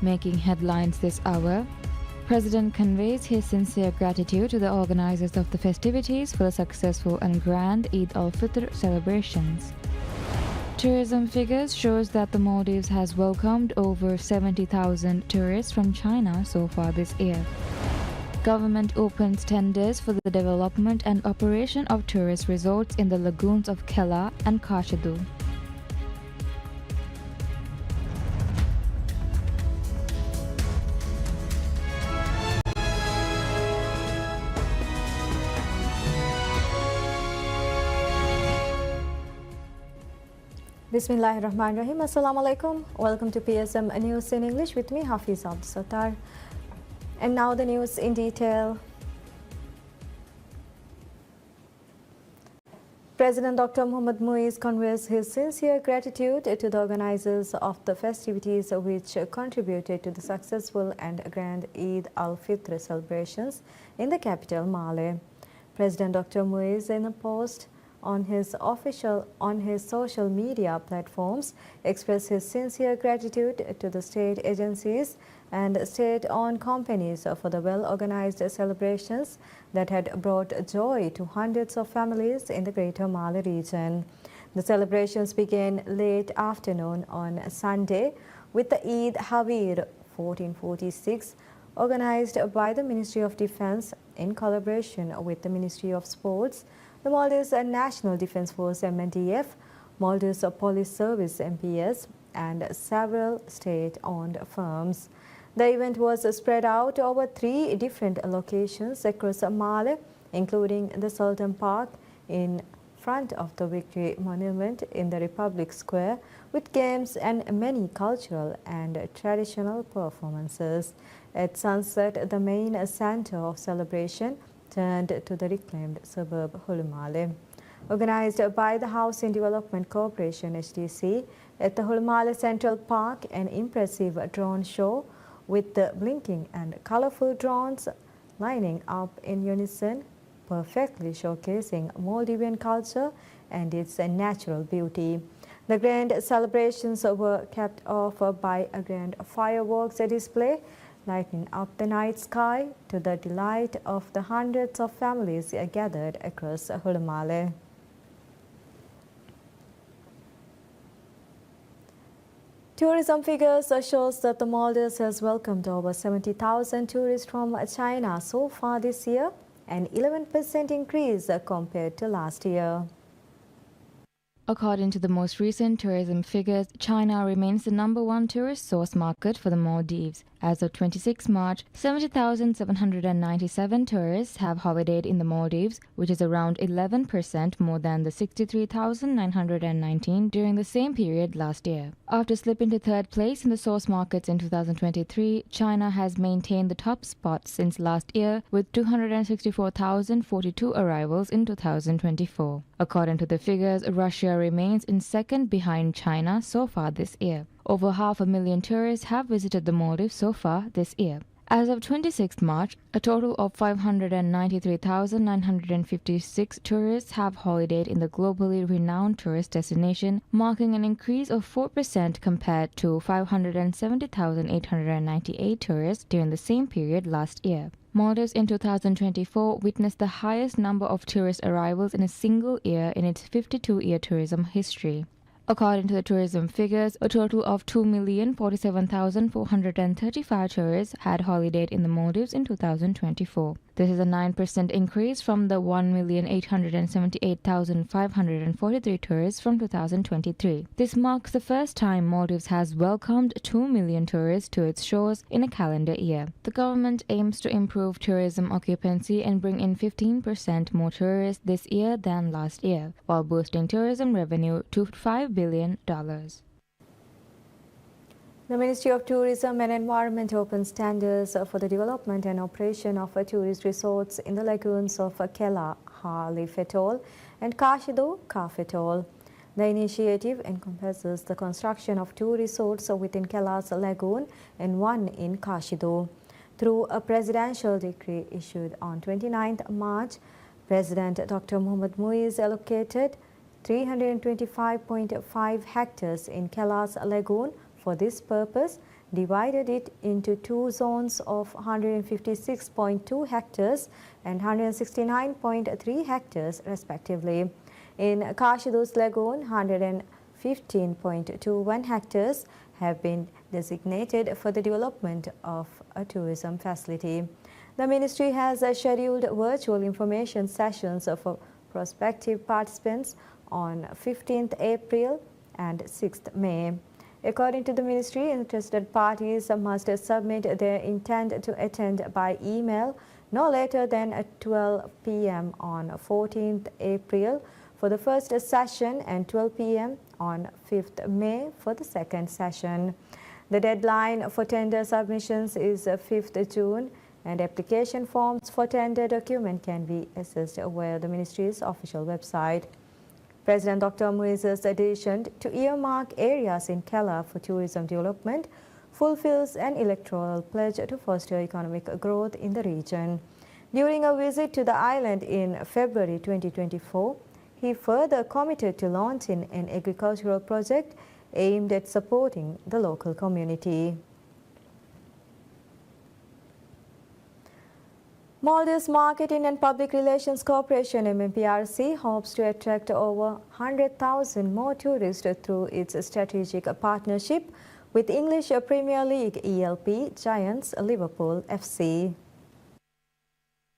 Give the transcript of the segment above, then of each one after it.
Making headlines this hour, President conveys his sincere gratitude to the organizers of the festivities for the successful and grand Eid al-Fitr celebrations. Tourism figures shows that the Maldives has welcomed over 70,000 tourists from China so far this year. Government opens tenders for the development and operation of tourist resorts in the lagoons of Kela and Kashidu. Bismillahirrahmanirrahim. Assalamu alaikum. Welcome to PSM News in English with me, Hafiz Abdul Sattar. And now the news in detail. President Dr. Mohammad Muiz conveys his sincere gratitude to the organizers of the festivities which contributed to the successful and grand Eid al-Fitr celebrations in the capital, Male. President Dr. Muiz, in a post on his social media platforms, expressed his sincere gratitude to the state agencies and state-owned companies for the well-organized celebrations that had brought joy to hundreds of families in the Greater Male region. The celebrations began late afternoon on Sunday with the Eid Havir 1446, organized by the Ministry of Defense in collaboration with the Ministry of Sports, the Maldives National Defence Force MNDF, Maldives Police Service MPS, and several state-owned firms. The event was spread out over 3 different locations across Male, including the Sultan Park in front of the Victory Monument in the Republic Square, with games and many cultural and traditional performances. At sunset, the main center of celebration turned to the reclaimed suburb Hulumale. Organized by the Housing Development Corporation HDC, at the Hulumale Central Park, an impressive drone show with the blinking and colorful drones lining up in unison, perfectly showcasing Maldivian culture and its natural beauty. The grand celebrations were capped off by a grand fireworks display, lighting up the night sky to the delight of the hundreds of families gathered across Hulumale. Tourism figures shows that the Maldives has welcomed over 70,000 tourists from China so far this year, an 11% increase compared to last year. According to the most recent tourism figures, China remains the #1 tourist source market for the Maldives. As of 26 March, 70,797 tourists have holidayed in the Maldives, which is around 11% more than the 63,919 during the same period last year. After slipping to third place in the source markets in 2023, China has maintained the top spot since last year with 264,042 arrivals in 2024. According to the figures, Russia remains in second behind China so far this year. Over 500,000 tourists have visited the Maldives so far this year. As of 26 March, a total of 593,956 tourists have holidayed in the globally renowned tourist destination, marking an increase of 4% compared to 570,898 tourists during the same period last year. Maldives in 2024 witnessed the highest number of tourist arrivals in a single year in its 52-year tourism history. According to the tourism figures, a total of 2,047,435 tourists had holidayed in the Maldives in 2024. This is a 9% increase from the 1,878,543 tourists from 2023. This marks the first time Maldives has welcomed 2 million tourists to its shores in a calendar year. The government aims to improve tourism occupancy and bring in 15% more tourists this year than last year, while boosting tourism revenue to $5 billion. The Ministry of Tourism and Environment opens tenders for the development and operation of tourist resorts in the lagoons of Kela, Halif Atoll, and Kashidu, Kaf Atoll. The initiative encompasses the construction of 2 resorts within Kela's lagoon and 1 in Kashidu. Through a presidential decree issued on 29th March, President Dr. Mohammad Muiz allocated 325.5 hectares in Kela's lagoon for this purpose divided it into two zones of 156.2 hectares and 169.3 hectares respectively. In Kashidu's Lagoon, 115.21 hectares have been designated for the development of a tourism facility. The ministry has scheduled virtual information sessions for prospective participants on 15th April and 6th May. According to the ministry, interested parties must submit their intent to attend by email no later than at 12 p.m. on 14th April for the first session and 12 p.m. on 5th May for the second session. The deadline for tender submissions is 5th June, and application forms for tender document can be accessed via the ministry's official website. President Dr. Muiz's addition to earmark areas in Kelah for tourism development fulfills an electoral pledge to foster economic growth in the region. During a visit to the island in February 2024, he further committed to launching an agricultural project aimed at supporting the local community. Maldives Marketing and Public Relations Corporation MMPRC hopes to attract over 100,000 more tourists through its strategic partnership with English Premier League ELP giants Liverpool FC.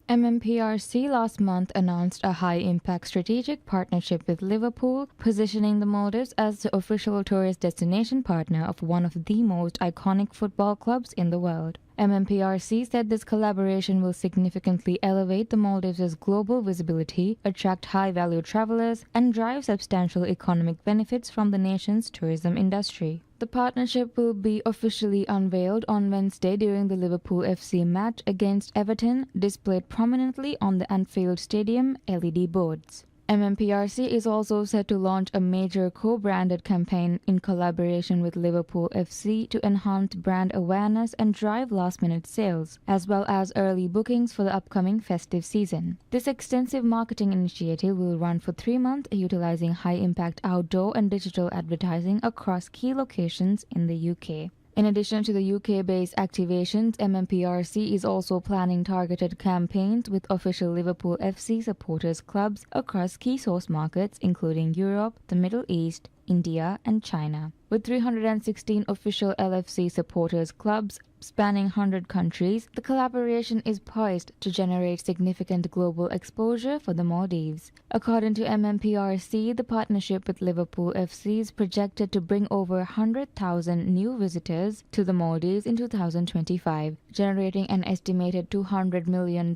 MMPRC last month announced a high-impact strategic partnership with Liverpool, positioning the Maldives as the official tourist destination partner of one of the most iconic football clubs in the world. MMPRC said this collaboration will significantly elevate the Maldives' global visibility, attract high-value travelers, and drive substantial economic benefits from the nation's tourism industry. The partnership will be officially unveiled on Wednesday during the Liverpool FC match against Everton, displayed prominently on the Anfield Stadium LED boards. MMPRC is also set to launch a major co-branded campaign in collaboration with Liverpool FC to enhance brand awareness and drive last-minute sales, as well as early bookings for the upcoming festive season. This extensive marketing initiative will run for 3 months, utilizing high-impact outdoor and digital advertising across key locations in the UK. In addition to the UK-based activations, MMPRC is also planning targeted campaigns with official Liverpool FC supporters clubs across key source markets including Europe, the Middle East, India, and China. With 316 official LFC supporters clubs spanning 100 countries, the collaboration is poised to generate significant global exposure for the Maldives. According to MMPRC, the partnership with Liverpool FC is projected to bring over 100,000 new visitors to the Maldives in 2025, generating an estimated $200 million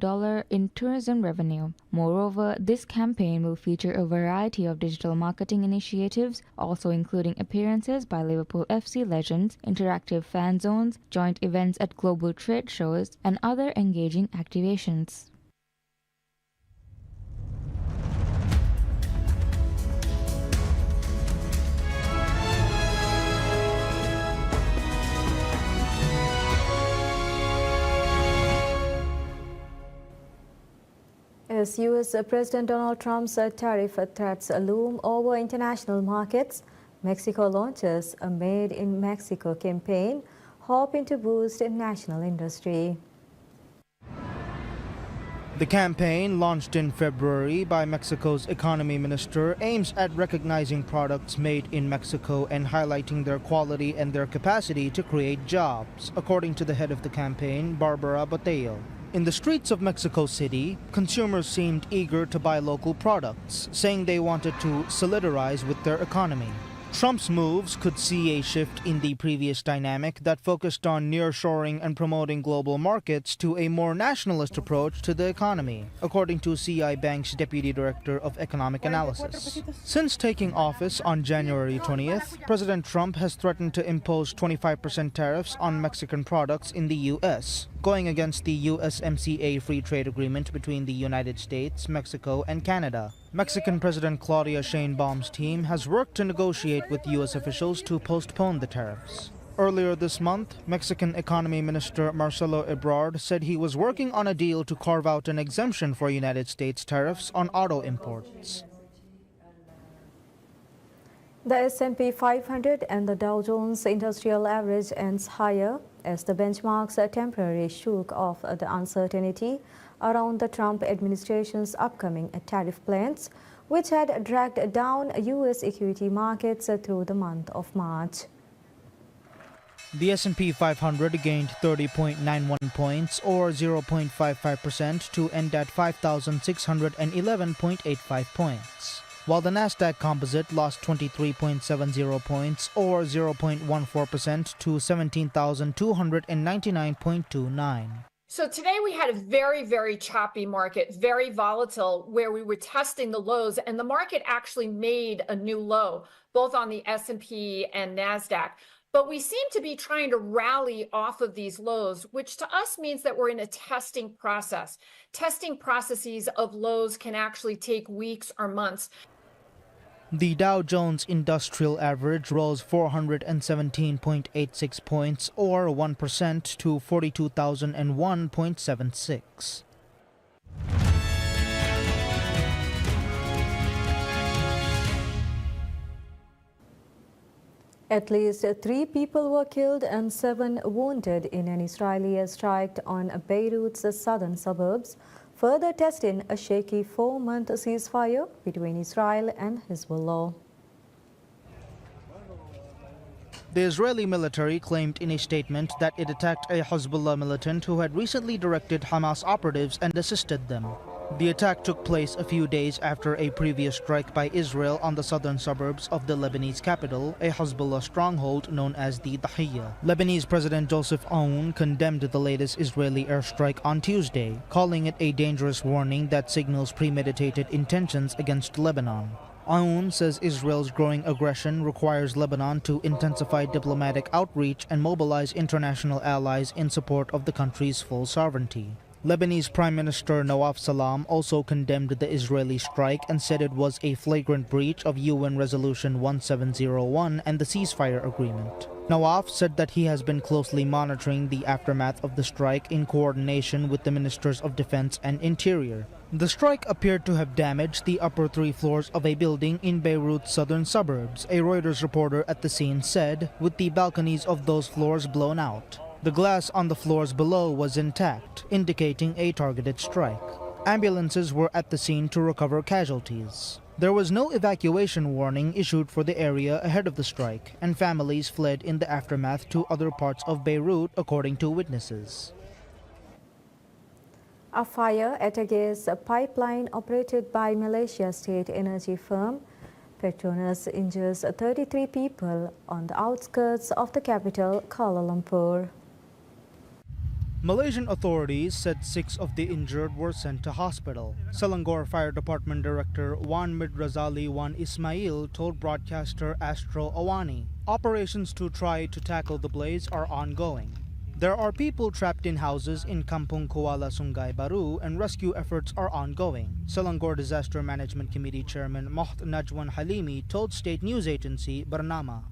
in tourism revenue. Moreover, this campaign will feature a variety of digital marketing initiatives, also including appearances by Liverpool FC legends, interactive fan zones, joint events at global trade shows, and other engaging activations. As U.S. President Donald Trump's tariff threats loom over international markets, Mexico launches a Made in Mexico campaign, hoping to boost national industry. The campaign, launched in February by Mexico's economy minister, aims at recognizing products made in Mexico and highlighting their quality and their capacity to create jobs, according to the head of the campaign, Barbara Botello. In the streets of Mexico City, consumers seemed eager to buy local products, saying they wanted to solidarize with their economy. Trump's moves could see a shift in the previous dynamic that focused on nearshoring and promoting global markets to a more nationalist approach to the economy, according to CI Bank's Deputy Director of Economic Analysis. Since taking office on January 20th, President Trump has threatened to impose 25% tariffs on Mexican products in the U.S., going against the USMCA free trade agreement between the United States, Mexico, and Canada. Mexican President Claudia Sheinbaum's team has worked to negotiate with U.S. officials to postpone the tariffs. Earlier this month, Mexican Economy Minister Marcelo Ebrard said he was working on a deal to carve out an exemption for United States tariffs on auto imports. The S&P 500 and the Dow Jones Industrial Average ends higher as the benchmarks temporarily shook off the uncertainty around the Trump administration's upcoming tariff plans, which had dragged down U.S. equity markets through the month of March. The S&P 500 gained 30.91 points or 0.55% to end at 5,611.85 points, while the Nasdaq Composite lost 23.70 points or 0.14% to 17,299.29. So today we had a very, very choppy market, very volatile, where we were testing the lows, and the market actually made a new low, both on the S&P and Nasdaq. But we seem to be trying to rally off of these lows, which to us means that we're in a testing process. Testing processes of lows can actually take weeks or months. The Dow Jones Industrial Average rose 417.86 points or 1% to 42,001.76. At least 3 people were killed and 7 wounded in an Israeli airstrike on Beirut's southern suburbs, further testing a shaky 4-month ceasefire between Israel and Hezbollah. The Israeli military claimed in a statement that it attacked a Hezbollah militant who had recently directed Hamas operatives and assisted them. The attack took place a few days after a previous strike by Israel on the southern suburbs of the Lebanese capital, a Hezbollah stronghold known as the Dahiyya. Lebanese President Joseph Aoun condemned the latest Israeli airstrike on Tuesday, calling it a dangerous warning that signals premeditated intentions against Lebanon. Aoun says Israel's growing aggression requires Lebanon to intensify diplomatic outreach and mobilize international allies in support of the country's full sovereignty. Lebanese Prime Minister Nawaf Salam also condemned the Israeli strike and said it was a flagrant breach of UN Resolution 1701 and the ceasefire agreement. Nawaf said that he has been closely monitoring the aftermath of the strike in coordination with the Ministers of Defense and Interior. The strike appeared to have damaged the upper 3 floors of a building in Beirut's southern suburbs, a Reuters reporter at the scene said, with the balconies of those floors blown out. The glass on the floors below was intact, indicating a targeted strike. Ambulances were at the scene to recover casualties. There was no evacuation warning issued for the area ahead of the strike, and families fled in the aftermath to other parts of Beirut, according to witnesses. A fire at a gas pipeline operated by Malaysia's state energy firm Petronas injures 33 people on the outskirts of the capital, Kuala Lumpur. Malaysian authorities said 6 of the injured were sent to hospital. Selangor Fire Department Director Wan Midrazali Wan Ismail told broadcaster Astro Awani, operations to try to tackle the blaze are ongoing. There are people trapped in houses in Kampung Kuala Sungai Baru and rescue efforts are ongoing. Selangor Disaster Management Committee Chairman Moht Najwan Halimi told state news agency Bernama.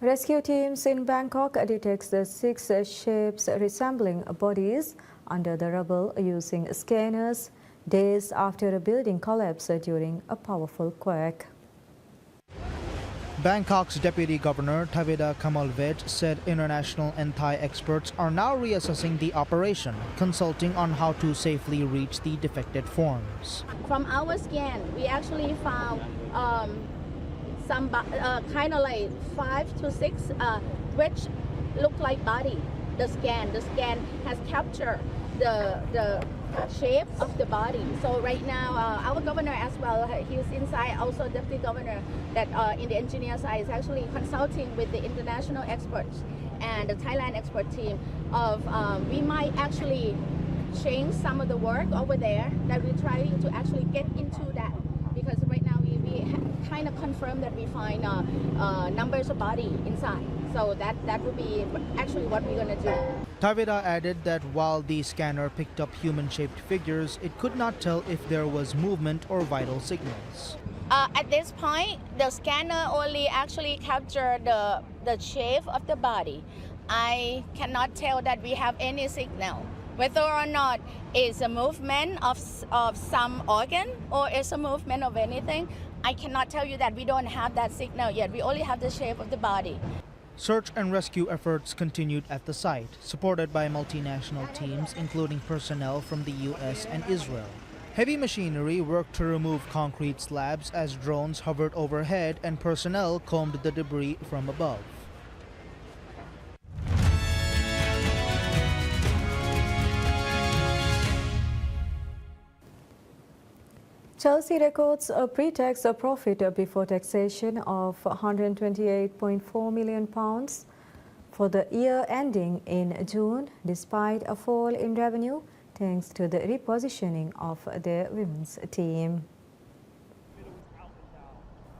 Rescue teams in Bangkok detect the 6 shapes resembling bodies under the rubble using scanners days after a building collapsed during a powerful quake. Bangkok's Deputy Governor Tavida Kamalvet said international and Thai experts are now reassessing the operation, consulting on how to safely reach the defected forms. From our scan, we actually found some kind of like 5 to 6 which look like body. The scan has captured the shape of the body. So right now, our governor as well, he's inside, also deputy governor that in the engineer side is actually consulting with the international experts and the Thailand expert team of we might actually change some of the work over there that we're trying to actually get into that, because right now we kind of confirm that we find numbers of body inside. So that would be actually what we're going to do. Tavida added that while the scanner picked up human-shaped figures, it could not tell if there was movement or vital signals. At this point, the scanner only actually captured the shape of the body. I cannot tell that we have any signal, whether or not it's a movement of some organ or it's a movement of anything. I cannot tell you that we don't have that signal yet. We only have the shape of the body. Search and rescue efforts continued at the site, supported by multinational teams including personnel from the US and Israel. Heavy machinery worked to remove concrete slabs as drones hovered overhead and personnel combed the debris from above. Chelsea records a pre-tax profit before taxation of £128.4 million for the year ending in June, despite a fall in revenue thanks to the repositioning of their women's team.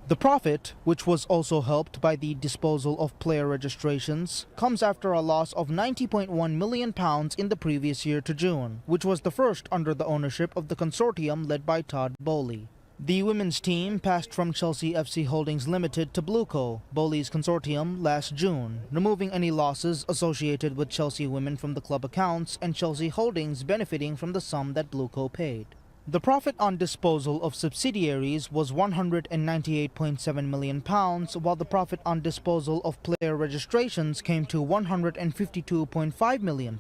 The profit, which was also helped by the disposal of player registrations, comes after a loss of £90.1 million in the previous year to June, which was the first under the ownership of the consortium led by Todd Boehly. The women's team passed from Chelsea FC Holdings Limited to Blueco, Boehly's consortium, last June, removing any losses associated with Chelsea women from the club accounts and Chelsea Holdings benefiting from the sum that Blueco paid. The profit on disposal of subsidiaries was £198.7 million, while the profit on disposal of player registrations came to £152.5 million.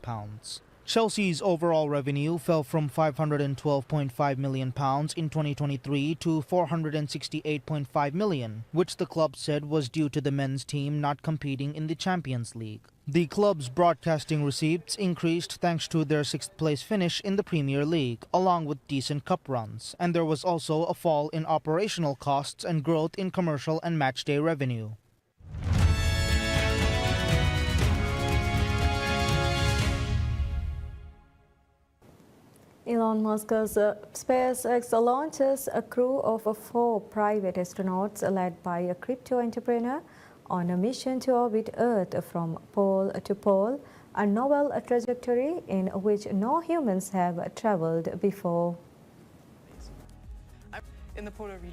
Chelsea's overall revenue fell from £512.5 million in 2023 to £468.5 million, which the club said was due to the men's team not competing in the Champions League. The club's broadcasting receipts increased thanks to their sixth-place finish in the Premier League, along with decent cup runs, and there was also a fall in operational costs and growth in commercial and matchday revenue. Elon Musk's SpaceX launches a crew of 4 private astronauts led by a crypto entrepreneur on a mission to orbit Earth from pole to pole, a novel trajectory in which no humans have traveled before.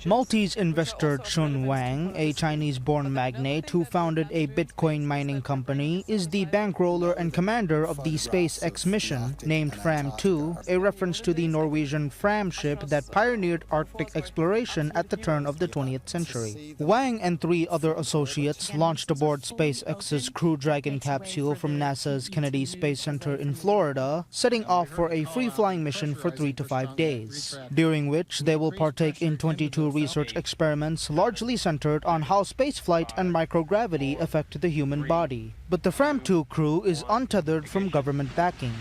Maltese investor Chun Wang, a Chinese-born magnate who founded a Bitcoin mining company, is the bankroller and commander of the SpaceX mission, named Fram2, a reference to the Norwegian Fram ship that pioneered Arctic exploration at the turn of the 20th century. Wang and 3 other associates launched aboard SpaceX's Crew Dragon capsule from NASA's Kennedy Space Center in Florida, setting off for a free-flying mission for 3 to 5 days, during which they will partake in 22 research experiments largely centered on how spaceflight and microgravity affect the human body. But the Fram2 crew is untethered from government backing.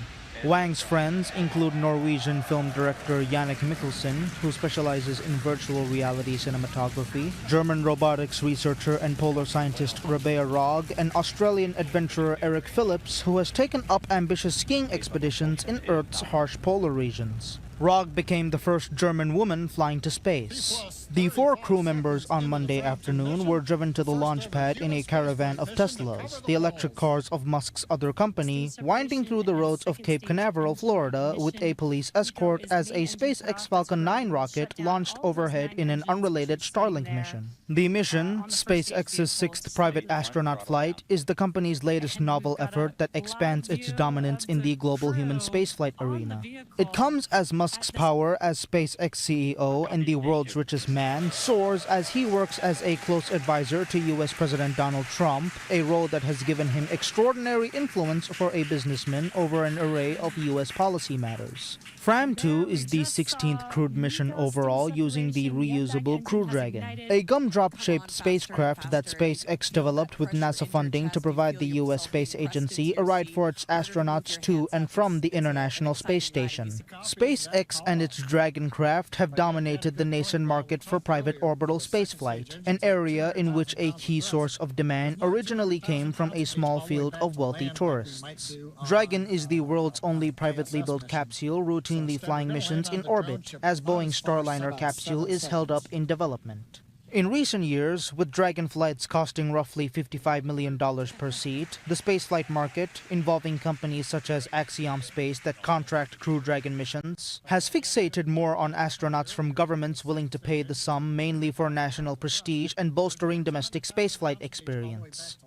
Wang's friends include Norwegian film director Jannik Mikkelsen, who specializes in virtual reality cinematography, German robotics researcher and polar scientist Rebea Rogg, and Australian adventurer Eric Phillips, who has taken up ambitious skiing expeditions in Earth's harsh polar regions. Rogg became the first German woman flying to space. The 4 crew members on Monday afternoon were driven to the launch pad in a caravan of Teslas, the electric cars of Musk's other company, winding through the roads of Cape Canaveral, Florida, with a police escort as a SpaceX Falcon 9 rocket launched overhead in an unrelated Starlink mission. The mission, SpaceX's 6th private astronaut flight, is the company's latest novel effort that expands its dominance in the global human spaceflight arena. It comes as Musk's power as SpaceX CEO and the world's richest man soars as he works as a close advisor to U.S. President Donald Trump, a role that has given him extraordinary influence for a businessman over an array of U.S. policy matters. Fram2 is the 16th crewed mission overall using the reusable Crew Dragon, a gumdrop-shaped spacecraft that SpaceX developed with NASA funding to provide the U.S. Space Agency a ride for its astronauts to and from the International Space Station. SpaceX and its Dragon craft have dominated the nascent market for private orbital spaceflight, an area in which a key source of demand originally came from a small field of wealthy tourists. Dragon is the world's only privately built capsule routinely flying missions in orbit, as Boeing's Starliner capsule is held up in development. In recent years, with Dragon flights costing roughly $55 million per seat, the spaceflight market, involving companies such as Axiom Space that contract Crew Dragon missions, has fixated more on astronauts from governments willing to pay the sum mainly for national prestige and bolstering domestic spaceflight experience.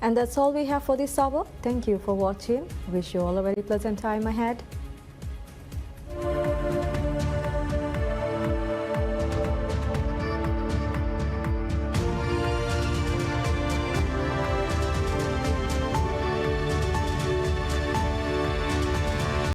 And that's all we have for this hour. Thank you for watching. Wish you all a very pleasant time ahead.